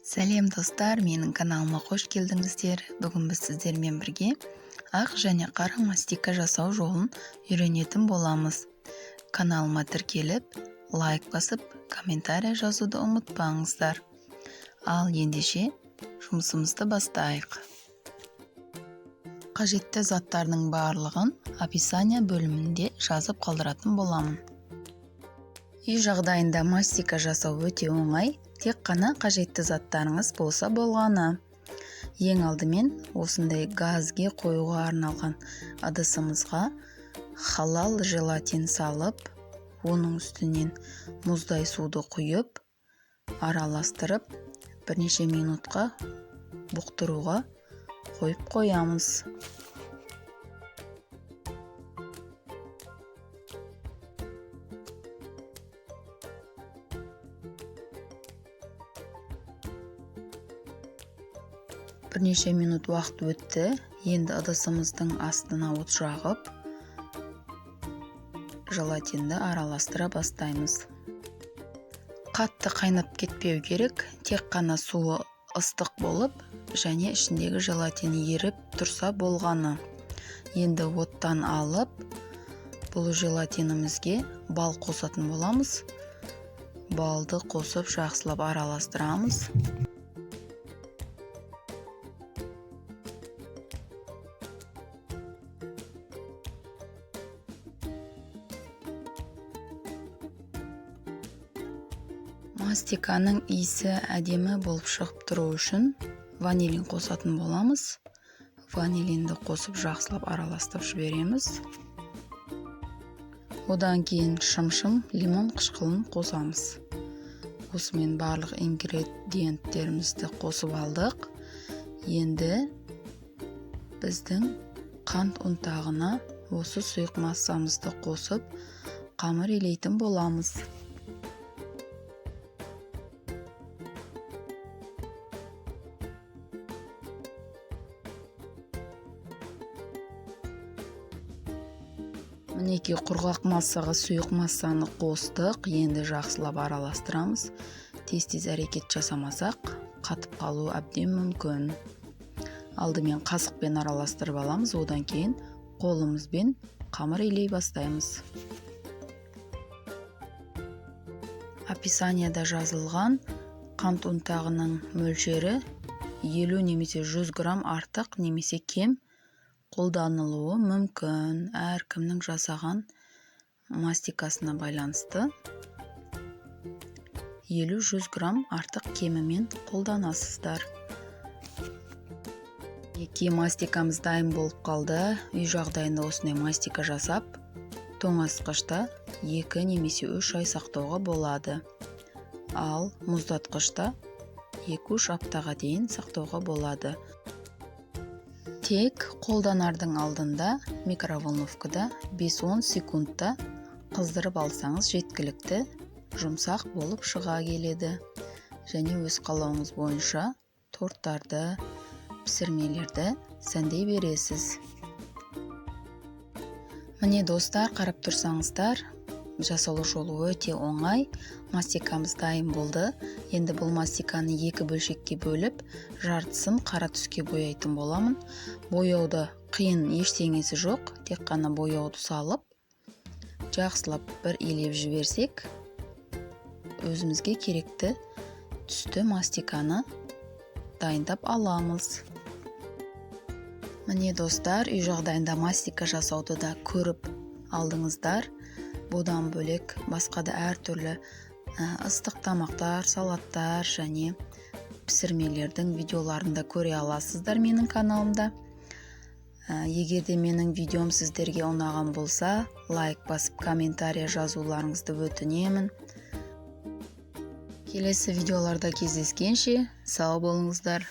Сәлем достар, менің каналыма қош келдіңіздер. Бүгін біз сіздермен бірге ақ және қара мастика жасау жолын үйренетін боламыз. Каналыма тіркеліп, лайк басып, комментарий жазуды ұмытпаңыздар. Ал ендеше жұмысымызды бастайық. Қажетті заттардың барлығын описание бөлімінде жазып қалдыратын боламын. Үй жағдайында мастика жасау өте оңай, тек қана қажетті заттарыңыз болса болғаны. Ең алдымен осындай газге қоюға арналған ыдысымызға халал желатин салып, оның үстінен мұздай суды құйып, араластырып, бірнеше минутқа бұқтыруға қойып қоямыз. Бірнеше минут уақыт өтті. Енді ыдысымыздың астына от жағып, желатинді араластыра бастаймыз. Қатты қайнап кетпеу керек, тек қана суы ыстық болып, және ішіндегі желатин еріп тұрса болғаны. Енді оттан алып, бұл желатинімізге бал қосатын боламыз. Балды қосып жақсылап араластырамыз. Мастиканың иісі әдемі болып шығып тұру үшін ванилин қосатын боламыз. Ванилинді қосып жақсылап араластырып жібереміз. Одан кейін шымшым, лимон қышқылын қосамыз. Осымен барлық ингредиенттерімізді қосып алдық. Енді біздің қант ұнтағына осы сұйық массамызды қосып қамыр илейтін боламыз. Мінекей құрғақ массаға сұйық массаны қостық. Енді жақсылап араластырамыз. Тез-тез әрекет жасамасақ, қатып қалуы әбден мүмкін. Алдымен қасықпен араластырып аламыз, одан кейін қолымызбен қамыр илей бастаймыз. Описанияда жазылған қант ұнтағының мөлшері 50 немесе 100 грамм артық немесе кем қолданылуы мүмкін. Әркімнің жасаған мастикасына байланысты 50-100 грамм артық кемімен қолданасыздар. Мастикамыз дайын болып қалды. Үй жағдайында осындай мастика жасап, тоңазытқышта 2 немесе 3 ай сақтауға болады. Ал мұздатқышта 2-3 аптаға дейін сақтауға болады. Тек қолданардың алдында микроволновкада 5-10 секундта қыздырып алсаңыз жеткілікті, жұмсақ болып шыға келеді. Және өз қалауыңыз бойынша торттарды, пісірмелерді сәндей бересіз. Міне достар, қарап тұрсаңыздар, жасалу жолы өте оңай. Мастикамыз дайын болды. Енді бұл мастиканы 2 бөлшекке бөліп, жартысын қара түске бояйтын боламын. Бояуды қиын ештеңесі жоқ, тек қана бояуды салып, жақсылап бір илеп жіберсек, өзімізге керекті түсті мастиканы дайындап аламыз. Міне достар, үй жағдайында мастика жасауды да көріп алдыңыздар. Бұдан бөлек басқа да әртүрлі ыстық тамақтар, салаттар және пісірмелердің видеоларында көре аласыздар менің каналымда. Егер де менің видеом сіздерге ұнаған болса, лайк басып комментарий жазуларыңызды өтінемін. Келесі видеоларда кездескенше сау болыңыздар.